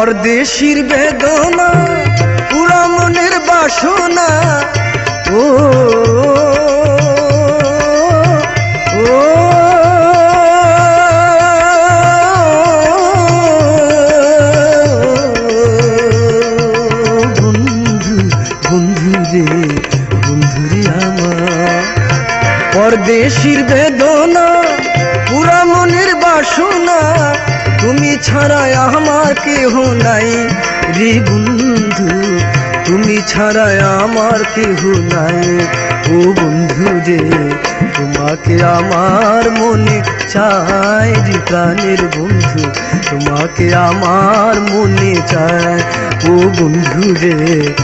পরদেশির বেদনা পুরা মনের বাসনা ও ও বন্ধু বন্ধু রে আমার পরদেশির বেদনা পুরা মনের বাসনা তুমি ছাড়া আমার কেহ নাই রে বন্ধু তুমি ছাড়া আমার কেহ নাই ও বন্ধু রে তোমাকে আমার মনে চাই রে প্রাণের বন্ধু তোমাকে আমার মনে চাই ও বন্ধু রে।